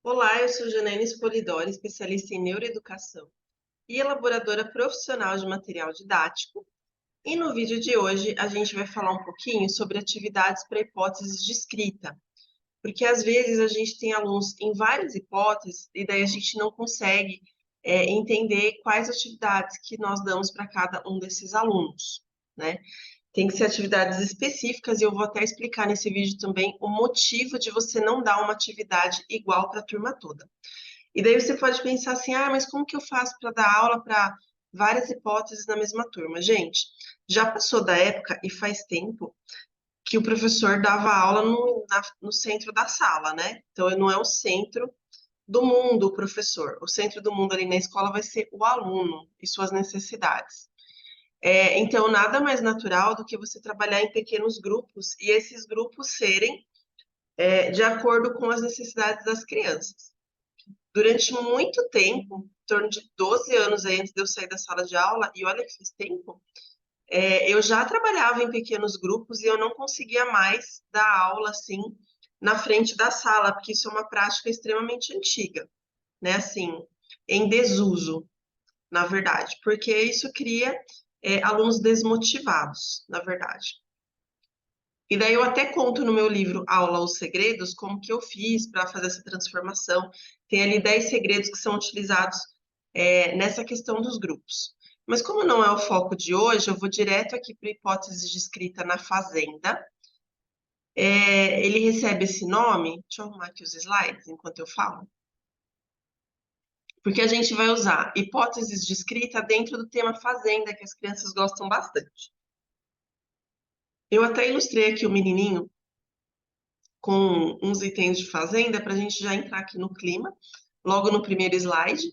Olá, eu sou Janaína Spolidori, especialista em neuroeducação e elaboradora profissional de material didático. E no vídeo de hoje a gente vai falar um pouquinho sobre atividades para hipóteses de escrita, porque às vezes a gente tem alunos em várias hipóteses e daí a gente não consegue entender quais atividades que nós damos para cada um desses alunos, né? Tem que ser atividades específicas e eu vou até explicar nesse vídeo também o motivo de você não dar uma atividade igual para a turma toda. E daí você pode pensar assim, mas como que eu faço para dar aula para várias hipóteses na mesma turma? Gente, já passou da época e faz tempo que o professor dava aula no centro da sala, né? Então, não é o centro do mundo o professor. O centro do mundo ali na escola vai ser o aluno e suas necessidades. Então, nada mais natural do que você trabalhar em pequenos grupos e esses grupos serem de acordo com as necessidades das crianças. Durante muito tempo, em torno de 12 anos aí, antes de eu sair da sala de aula, e olha que faz tempo, eu já trabalhava em pequenos grupos e eu não conseguia mais dar aula assim na frente da sala, porque isso é uma prática extremamente antiga, né? Assim, em desuso, na verdade, porque isso cria alunos desmotivados, na verdade. E daí eu até conto no meu livro Aula Os Segredos como que eu fiz para fazer essa transformação. Tem ali 10 segredos que são utilizados nessa questão dos grupos. Mas como não é o foco de hoje, eu vou direto aqui para a hipótese de escrita na fazenda. Ele recebe esse nome, deixa eu arrumar aqui os slides enquanto eu falo, porque a gente vai usar hipóteses de escrita dentro do tema fazenda, que as crianças gostam bastante. Eu até ilustrei aqui o menininho com uns itens de fazenda para a gente já entrar aqui no clima, logo no primeiro slide.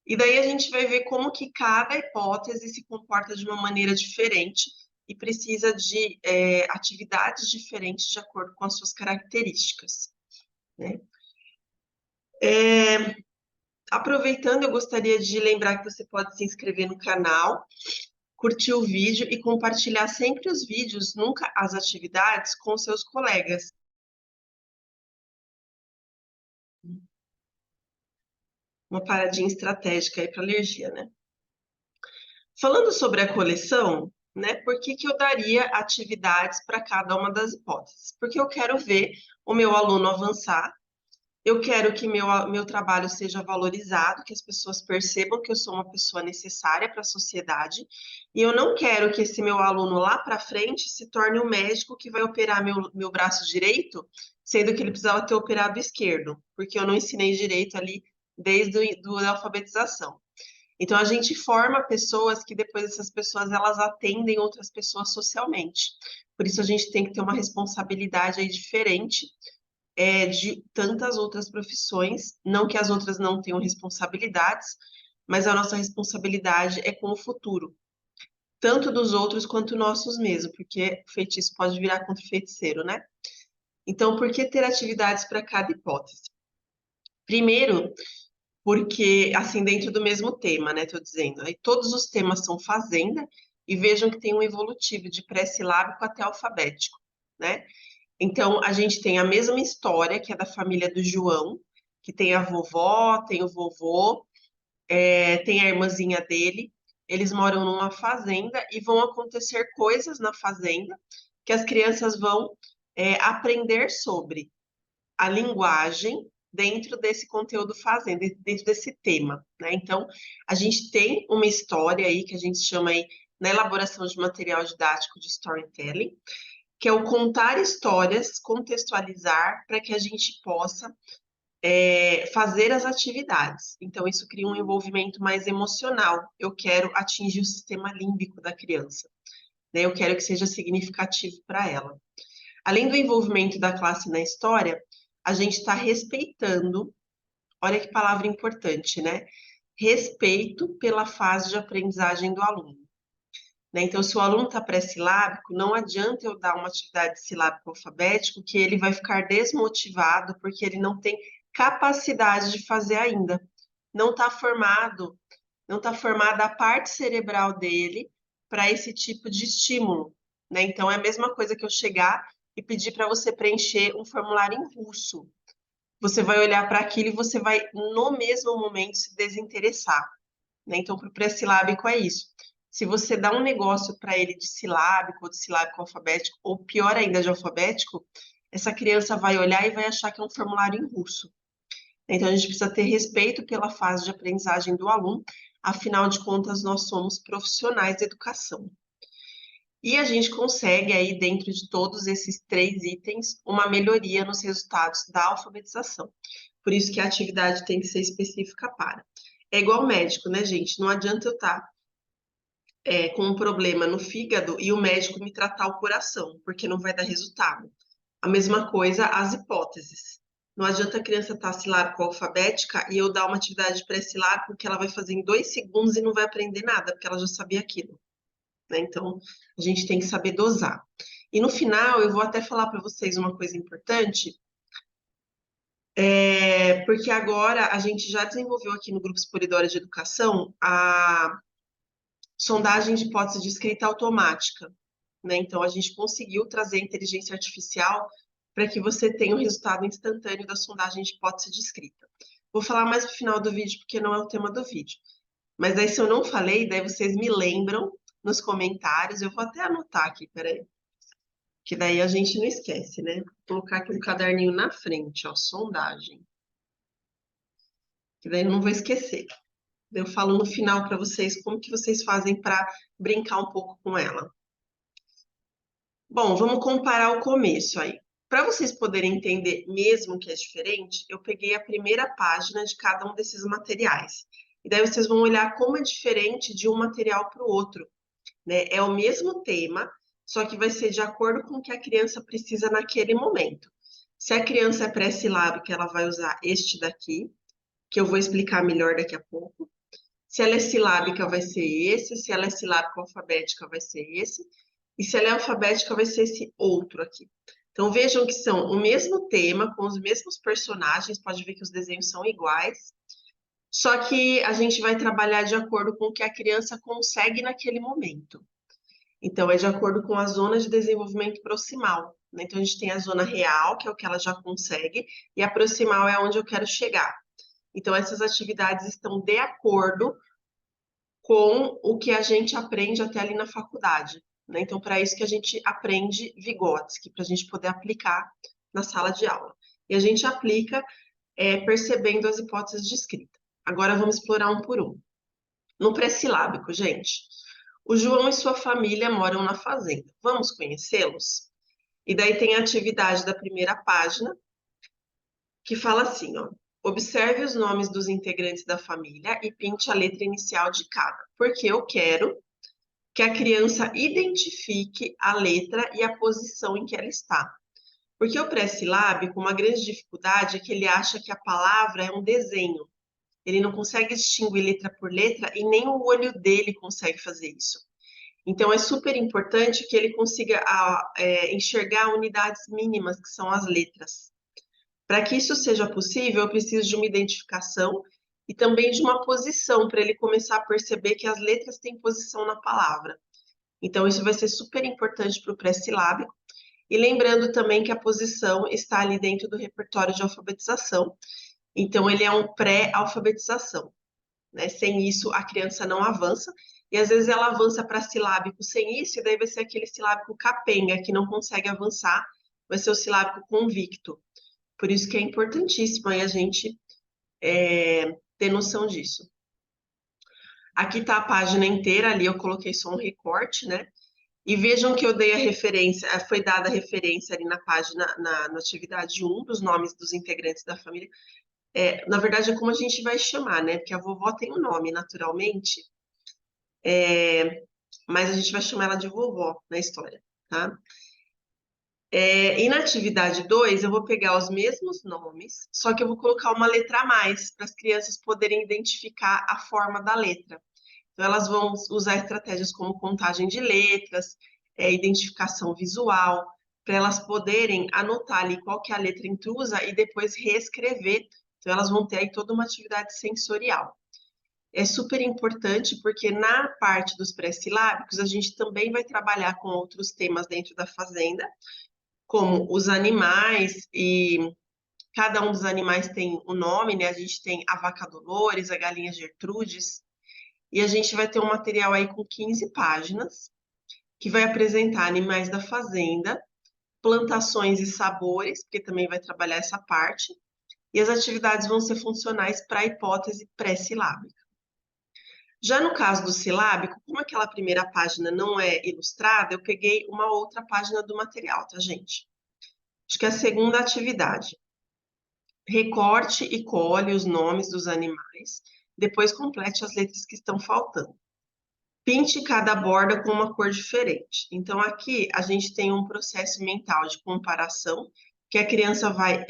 E daí a gente vai ver como que cada hipótese se comporta de uma maneira diferente e precisa de atividades diferentes de acordo com as suas características, né? Aproveitando, eu gostaria de lembrar que você pode se inscrever no canal, curtir o vídeo e compartilhar sempre os vídeos, nunca as atividades, com seus colegas. Uma paradinha estratégica aí para alergia, né? Falando sobre a coleção, né, por que que eu daria atividades para cada uma das hipóteses? Porque eu quero ver o meu aluno avançar, eu quero que meu trabalho seja valorizado, que as pessoas percebam que eu sou uma pessoa necessária para a sociedade, e eu não quero que esse meu aluno lá para frente se torne um médico que vai operar meu braço direito, sendo que ele precisava ter operado o esquerdo, porque eu não ensinei direito ali desde a alfabetização. Então a gente forma pessoas que depois essas pessoas elas atendem outras pessoas socialmente. Por isso a gente tem que ter uma responsabilidade aí diferente de tantas outras profissões, não que as outras não tenham responsabilidades, mas a nossa responsabilidade é com o futuro, tanto dos outros quanto nossos mesmo, porque feitiço pode virar contra o feiticeiro, né? Então, por que ter atividades para cada hipótese? Primeiro, porque, assim, dentro do mesmo tema, né, tô dizendo, aí todos os temas são fazenda, e vejam que tem um evolutivo de pré-silábico até alfabético, né? Então, a gente tem a mesma história, que é da família do João, que tem a vovó, tem o vovô, tem a irmãzinha dele, eles moram numa fazenda e vão acontecer coisas na fazenda que as crianças vão aprender sobre a linguagem dentro desse conteúdo fazenda, dentro desse tema, né? Então, a gente tem uma história aí que a gente chama aí na elaboração de material didático de storytelling, que é o contar histórias, contextualizar para que a gente possa fazer as atividades. Então, isso cria um envolvimento mais emocional. Eu quero atingir o sistema límbico da criança, né? Eu quero que seja significativo para ela. Além do envolvimento da classe na história, a gente está respeitando, olha que palavra importante, né? Respeito pela fase de aprendizagem do aluno, né? Então, se o aluno está pré-silábico, não adianta eu dar uma atividade silábico alfabético que ele vai ficar desmotivado porque ele não tem capacidade de fazer ainda. Não está formado, não está formada a parte cerebral dele para esse tipo de estímulo, né? Então, é a mesma coisa que eu chegar e pedir para você preencher um formulário em russo. você vai olhar para aquilo e você vai, no mesmo momento, se desinteressar, né? Então, para o pré-silábico é isso. Se você dá um negócio para ele de silábico, ou de silábico alfabético, ou pior ainda, de alfabético, essa criança vai olhar e vai achar que é um formulário em russo. Então, a gente precisa ter respeito pela fase de aprendizagem do aluno, afinal de contas, nós somos profissionais de educação. E a gente consegue aí, dentro de todos esses 3 itens, uma melhoria nos resultados da alfabetização. Por isso que a atividade tem que ser específica para. É igual médico, né, gente? Não adianta eu estar com um problema no fígado e o médico me tratar o coração, porque não vai dar resultado. A mesma coisa as hipóteses. Não adianta a criança estar silábico-alfabética e eu dar uma atividade pré-silábico que ela vai fazer em 2 segundos e não vai aprender nada, porque ela já sabia aquilo, né? Então, a gente tem que saber dosar. E no final, eu vou até falar para vocês uma coisa importante, porque agora a gente já desenvolveu aqui no Grupo Sporidora de Educação a sondagem de hipótese de escrita automática, né? Então, a gente conseguiu trazer a inteligência artificial para que você tenha o resultado instantâneo da sondagem de hipótese de escrita. Vou falar mais no final do vídeo, porque não é o tema do vídeo. Mas aí, se eu não falei, daí vocês me lembram nos comentários. Eu vou até anotar aqui, peraí. Que daí a gente não esquece, né? Vou colocar aqui um caderninho na frente, ó, sondagem. Que daí eu não vou esquecer. Eu falo no final para vocês como que vocês fazem para brincar um pouco com ela. Bom, vamos comparar o começo aí. Para vocês poderem entender mesmo que é diferente, eu peguei a primeira página de cada um desses materiais. E daí vocês vão olhar como é diferente de um material para o outro, né? É o mesmo tema, só que vai ser de acordo com o que a criança precisa naquele momento. Se a criança é pré-silábica, ela vai usar este daqui, que eu vou explicar melhor daqui a pouco. Se ela é silábica, vai ser esse. Se ela é silábica alfabética, vai ser esse. E se ela é alfabética, vai ser esse outro aqui. Então, vejam que são o mesmo tema, com os mesmos personagens. Pode ver que os desenhos são iguais. Só que a gente vai trabalhar de acordo com o que a criança consegue naquele momento. Então, é de acordo com a zona de desenvolvimento proximal, né? Então, a gente tem a zona real, que é o que ela já consegue, e a proximal é onde eu quero chegar. Então, essas atividades estão de acordo com o que a gente aprende até ali na faculdade, né? Então, para isso que a gente aprende Vygotsky, para a gente poder aplicar na sala de aula. E a gente aplica percebendo as hipóteses de escrita. Agora, vamos explorar um por um. No pré-silábico, gente, o João e sua família moram na fazenda. Vamos conhecê-los? E daí tem a atividade da primeira página, que fala assim, ó. Observe os nomes dos integrantes da família e pinte a letra inicial de cada, porque eu quero que a criança identifique a letra e a posição em que ela está. Porque o pré-silábico, uma grande dificuldade é que ele acha que a palavra é um desenho. Ele não consegue distinguir letra por letra e nem o olho dele consegue fazer isso. Então, é super importante que ele consiga enxergar unidades mínimas, que são as letras. Para que isso seja possível, eu preciso de uma identificação e também de uma posição, para ele começar a perceber que as letras têm posição na palavra. Então, isso vai ser super importante para o pré-silábico. E lembrando também que a posição está ali dentro do repertório de alfabetização. Então, ele é um pré-alfabetização, né? Sem isso, a criança não avança. E às vezes ela avança para silábico sem isso, e daí vai ser aquele silábico capenga, que não consegue avançar, vai ser o silábico convicto. Por isso que é importantíssimo aí a gente ter noção disso. Aqui está a página inteira, ali eu coloquei só um recorte, né? E vejam que eu dei a referência, foi dada a referência ali na página, na atividade 1, dos nomes dos integrantes da família. Na verdade, é como a gente vai chamar, né? Porque a vovó tem um nome, naturalmente, mas a gente vai chamar ela de vovó na história, tá? E na atividade 2, eu vou pegar os mesmos nomes, só que eu vou colocar uma letra a mais, para as crianças poderem identificar a forma da letra. Então, elas vão usar estratégias como contagem de letras, identificação visual, para elas poderem anotar ali qual que é a letra intrusa e depois reescrever. Então, elas vão ter aí toda uma atividade sensorial. É super importante porque na parte dos pré-silábicos, a gente também vai trabalhar com outros temas dentro da fazenda, como os animais e Cada um dos animais tem um nome, né? A gente tem a vaca Dolores, a galinha Gertrudes, e a gente vai ter um material aí com 15 páginas, que vai apresentar animais da fazenda, plantações e sabores, porque também vai trabalhar essa parte, e as atividades vão ser funcionais para a hipótese pré-silábica. Já no caso do silábico, como aquela primeira página não é ilustrada, eu peguei uma outra página do material, tá, gente? Acho que é a segunda atividade. Recorte e cole os nomes dos animais, depois complete as letras que estão faltando. Pinte cada borda com uma cor diferente. Então, aqui a gente tem um processo mental de comparação, que a criança vai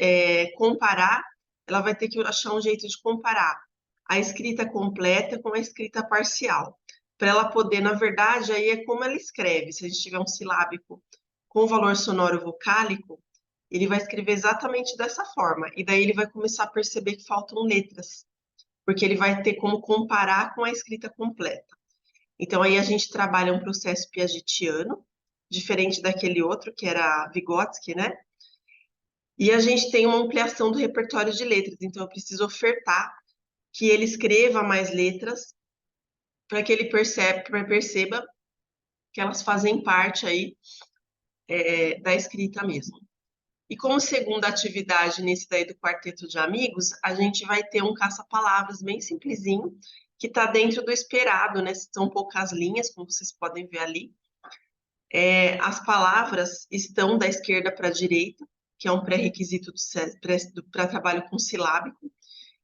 comparar, ela vai ter que achar um jeito de comparar a escrita completa com a escrita parcial. Para ela poder, na verdade, aí é como ela escreve. Se a gente tiver um silábico com valor sonoro vocálico, ele vai escrever exatamente dessa forma. E daí ele vai começar a perceber que faltam letras, porque ele vai ter como comparar com a escrita completa. Então, aí a gente trabalha um processo piagetiano, diferente daquele outro, que era Vygotsky, né? E a gente tem uma ampliação do repertório de letras, então eu preciso ofertar que ele escreva mais letras para que ele perceba que elas fazem parte aí da escrita mesmo. E como segunda atividade nesse daí do quarteto de amigos, a gente vai ter um caça-palavras bem simplesinho, que está dentro do esperado, né? São poucas linhas, como vocês podem ver ali. As palavras estão da esquerda para a direita, que é um pré-requisito para trabalho com silábico.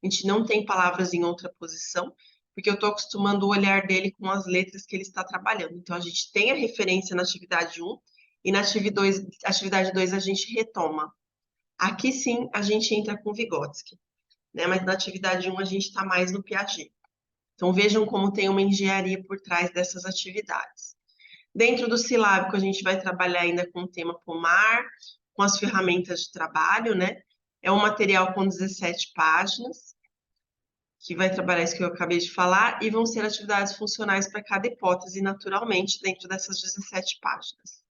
A gente não tem palavras em outra posição, porque eu estou acostumando o olhar dele com as letras que ele está trabalhando. Então, a gente tem a referência na atividade 1 e na atividade 2 a gente retoma. Aqui sim a gente entra com Vygotsky, né? Mas na atividade 1 a gente está mais no Piaget. Então, vejam como tem uma engenharia por trás dessas atividades. Dentro do silábico, a gente vai trabalhar ainda com o tema pomar, com as ferramentas de trabalho, né? É um material com 17 páginas, que vai trabalhar isso que eu acabei de falar, e vão ser atividades funcionais para cada hipótese, naturalmente, dentro dessas 17 páginas.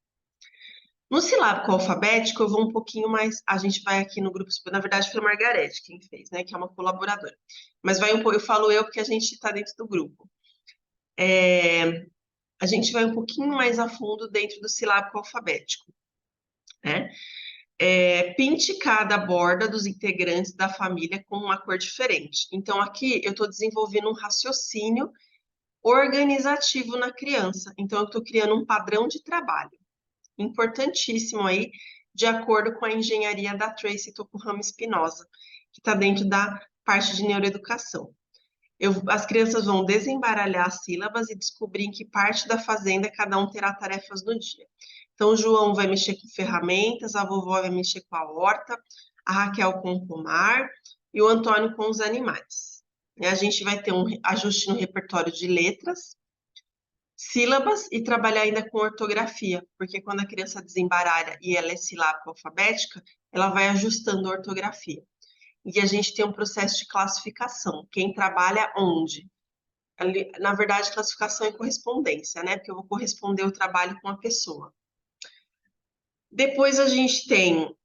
No silábico alfabético, eu vou um pouquinho mais. A gente vai aqui no grupo, na verdade, foi a Margarete quem fez, né? Que é uma colaboradora. Mas vai um pouco, eu falo eu porque a gente está dentro do grupo. A gente vai um pouquinho mais a fundo dentro do silábico alfabético, né? Pinte cada borda dos integrantes da família com uma cor diferente. Então, aqui eu estou desenvolvendo um raciocínio organizativo na criança. Então, eu estou criando um padrão de trabalho importantíssimo aí, de acordo com a engenharia da Tracy Tokuhama Espinosa, que está dentro da parte de neuroeducação. As crianças vão desembaralhar as sílabas e descobrir em que parte da fazenda cada um terá tarefas no dia. Então, o João vai mexer com ferramentas, a vovó vai mexer com a horta, a Raquel com o pomar e o Antônio com os animais. A gente vai ter um ajuste no repertório de letras, sílabas e trabalhar ainda com ortografia, porque quando a criança desembaralha e ela é silábica alfabética, ela vai ajustando a ortografia. E a gente tem um processo de classificação, quem trabalha onde. Na verdade, classificação é correspondência, né? Porque eu vou corresponder o trabalho com a pessoa. Depois a gente tem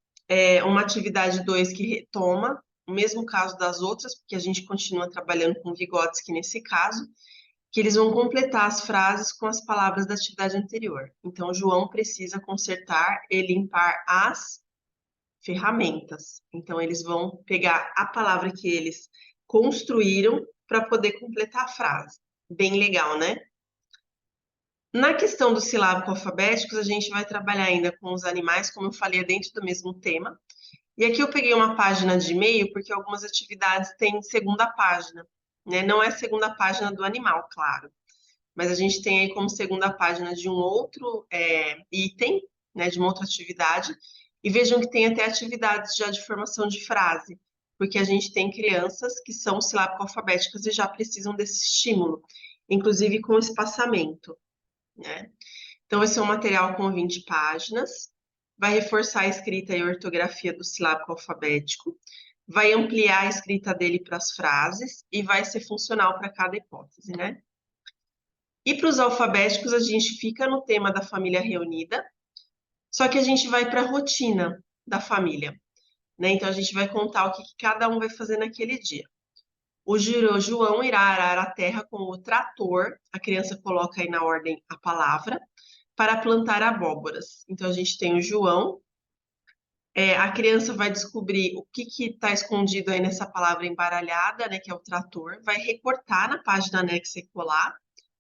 uma atividade 2 que retoma, o mesmo caso das outras, porque a gente continua trabalhando com Vygotsky nesse caso, que eles vão completar as frases com as palavras da atividade anterior. Então, o João precisa consertar e limpar as ferramentas. Então, eles vão pegar a palavra que eles construíram para poder completar a frase. Bem legal, né? Na questão dos silábicos alfabéticos, a gente vai trabalhar ainda com os animais, como eu falei, é dentro do mesmo tema. E aqui eu peguei uma página de e-mail, porque algumas atividades têm segunda página, né? Não é a segunda página do animal, claro. Mas a gente tem aí como segunda página de um outro item, né? De uma outra atividade. E vejam que tem até atividades já de formação de frase, porque a gente tem crianças que são silábico-alfabéticas e já precisam desse estímulo, inclusive com espaçamento, né? Então, esse é um material com 20 páginas, vai reforçar a escrita e a ortografia do silábico alfabético, vai ampliar a escrita dele para as frases e vai ser funcional para cada hipótese, né? E para os alfabéticos, a gente fica no tema da família reunida, só que a gente vai para a rotina da família. né? Então, a gente vai contar o que cada um vai fazer naquele dia. O João irá arar a terra com o trator, a criança coloca aí na ordem a palavra, para plantar abóboras. Então, a gente tem o João, a criança vai descobrir o que está escondido aí nessa palavra embaralhada, né, que é o trator, vai recortar na página anexa e colar,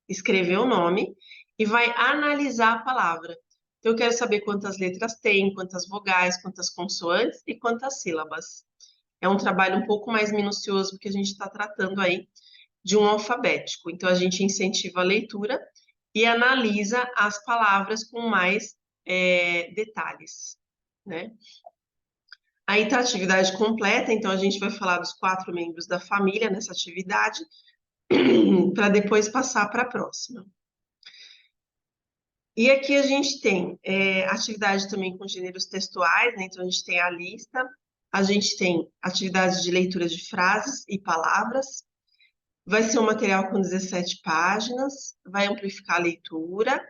escrever o nome e vai analisar a palavra. Então, eu quero saber quantas letras tem, quantas vogais, quantas consoantes e quantas sílabas. É um trabalho um pouco mais minucioso, porque a gente está tratando aí de um alfabético. Então, a gente incentiva a leitura e analisa as palavras com mais detalhes, né? Aí está a atividade completa, então a gente vai falar dos 4 membros da família nessa atividade, para depois passar para a próxima. E aqui a gente tem atividade também com gêneros textuais, né? Então a gente tem a lista, a gente tem atividades de leitura de frases e palavras, vai ser um material com 17 páginas, vai amplificar a leitura,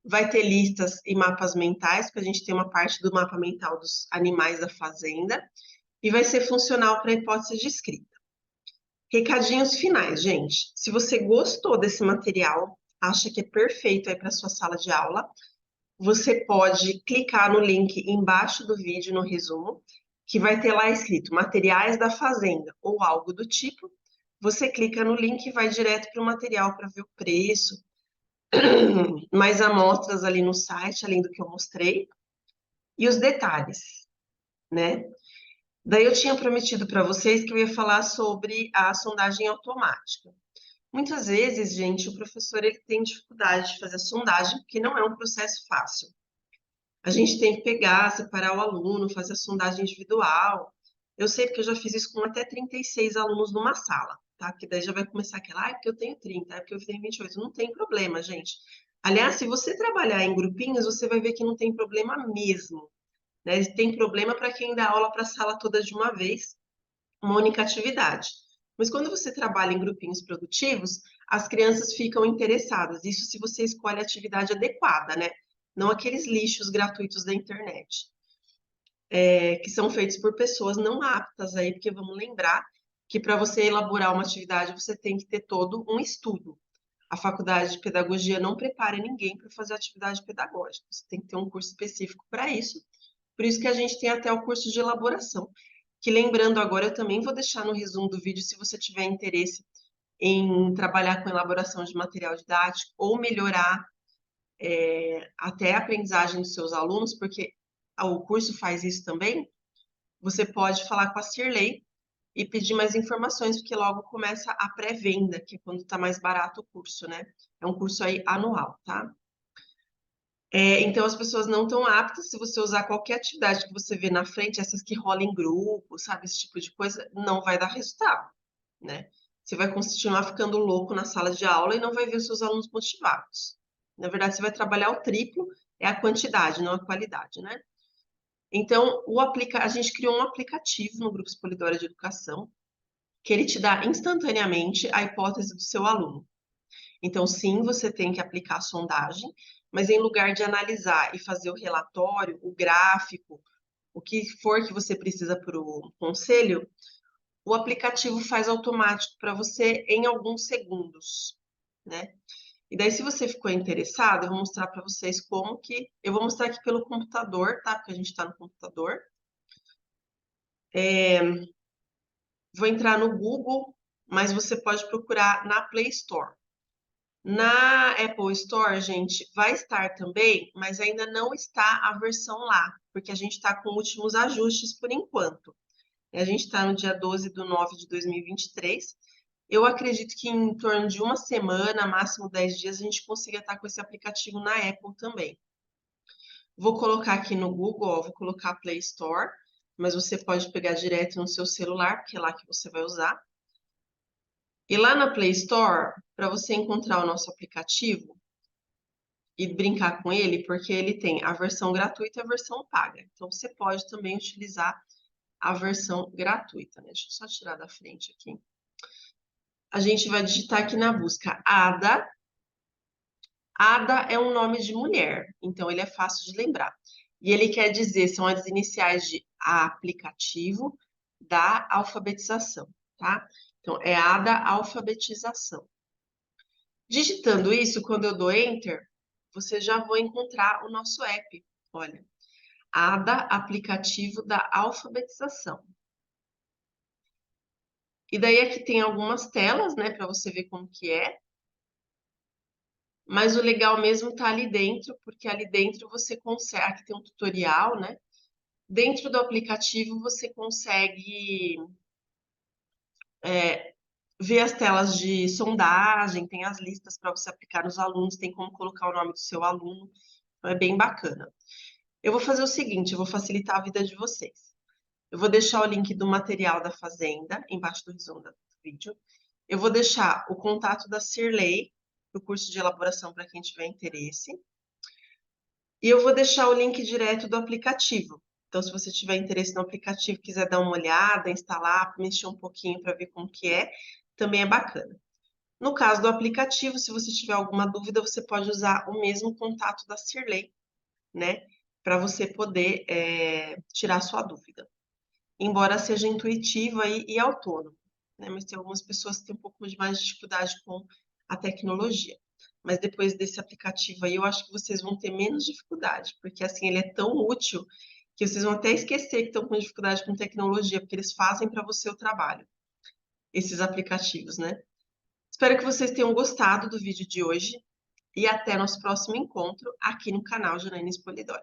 vai ter listas e mapas mentais, porque a gente tem uma parte do mapa mental dos animais da fazenda, e vai ser funcional para a hipótese de escrita. Recadinhos finais, gente. Se você gostou desse material, acha que é perfeito aí para sua sala de aula, você pode clicar no link embaixo do vídeo, no resumo, que vai ter lá escrito materiais da fazenda ou algo do tipo. Você clica no link e vai direto para o material para ver o preço, mais amostras ali no site, além do que eu mostrei, e os detalhes, né? Daí eu tinha prometido para vocês que eu ia falar sobre a sondagem automática. Muitas vezes, gente, o professor ele tem dificuldade de fazer a sondagem, porque não é um processo fácil. A gente tem que pegar, separar o aluno, fazer a sondagem individual. Eu sei porque eu já fiz isso com até 36 alunos numa sala, tá? Que daí já vai começar aquela, porque eu tenho 30, porque eu tenho 28. Não tem problema, gente. Aliás, se você trabalhar em grupinhos, você vai ver que não tem problema mesmo, né? Tem problema para quem dá aula para a sala toda de uma vez, uma única atividade. Mas quando você trabalha em grupinhos produtivos, as crianças ficam interessadas. Isso se você escolhe a atividade adequada, né? Não aqueles lixos gratuitos da internet, que são feitos por pessoas não aptas aí, porque vamos lembrar que para você elaborar uma atividade, você tem que ter todo um estudo. A faculdade de pedagogia não prepara ninguém para fazer atividade pedagógica. Você tem que ter um curso específico para isso. Por isso que a gente tem até o curso de elaboração, que lembrando agora, eu também vou deixar no resumo do vídeo, se você tiver interesse em trabalhar com elaboração de material didático ou melhorar até a aprendizagem dos seus alunos, porque o curso faz isso também, você pode falar com a Cirlei e pedir mais informações, porque logo começa a pré-venda, que é quando está mais barato o curso, né? É um curso aí anual, tá? Então, as pessoas não estão aptas, se você usar qualquer atividade que você vê na frente, essas que rolam em grupo, sabe, esse tipo de coisa, não vai dar resultado, né? Você vai continuar ficando louco na sala de aula e não vai ver os seus alunos motivados. Na verdade, você vai trabalhar o triplo, é a quantidade, não a qualidade, né? Então, a gente criou um aplicativo no Grupo Expolidora de Educação, que ele te dá instantaneamente a hipótese do seu aluno. Então, sim, você tem que aplicar a sondagem, mas em lugar de analisar e fazer o relatório, o gráfico, o que for que você precisa para o conselho, o aplicativo faz automático para você em alguns segundos, né? E daí, se você ficou interessado, eu vou mostrar para vocês como que... Eu vou mostrar aqui pelo computador, tá? Porque a gente está no computador. Vou entrar no Google, mas você pode procurar na Play Store. Na Apple Store, gente, vai estar também, mas ainda não está a versão lá, porque a gente está com últimos ajustes por enquanto. A gente está no dia 12/9 de 2023. Eu acredito que em torno de uma semana, máximo 10 dias, a gente consiga estar com esse aplicativo na Apple também. Vou colocar aqui no Google, ó, vou colocar Play Store, mas você pode pegar direto no seu celular, porque é lá que você vai usar. E lá na Play Store, para você encontrar o nosso aplicativo e brincar com ele, porque ele tem a versão gratuita e a versão paga. Então, você pode também utilizar a versão gratuita, né? Deixa eu só tirar da frente aqui. A gente vai digitar aqui na busca Ada. Ada é um nome de mulher, então ele é fácil de lembrar. E ele quer dizer, são as iniciais de aplicativo da alfabetização, tá? Então, é a da alfabetização. Digitando isso, quando eu dou Enter, você já vai encontrar o nosso app. Olha, ADA, aplicativo da alfabetização. E daí aqui tem algumas telas, né, para você ver como que é. Mas o legal mesmo tá ali dentro, porque ali dentro você consegue, aqui tem um tutorial, né? Dentro do aplicativo você consegue ver as telas de sondagem, tem as listas para você aplicar nos alunos, tem como colocar o nome do seu aluno, então é bem bacana. Eu vou fazer o seguinte, eu vou facilitar a vida de vocês. Eu vou deixar o link do material da Fazenda embaixo do resumo do vídeo. Eu vou deixar o contato da Cirlei, do curso de elaboração para quem tiver interesse. E eu vou deixar o link direto do aplicativo. Então, se você tiver interesse no aplicativo, quiser dar uma olhada, instalar, mexer um pouquinho para ver como que é, também é bacana. No caso do aplicativo, se você tiver alguma dúvida, você pode usar o mesmo contato da Cirlei, né? Para você poder tirar sua dúvida. Embora seja intuitiva e autônomo, né? Mas tem algumas pessoas que têm um pouco de mais dificuldade com a tecnologia. Mas depois desse aplicativo aí, eu acho que vocês vão ter menos dificuldade, porque assim, ele é tão útil que vocês vão até esquecer que estão com dificuldade com tecnologia, porque eles fazem para você o trabalho, esses aplicativos, né? Espero que vocês tenham gostado do vídeo de hoje e até nosso próximo encontro aqui no canal Janaína Polidori.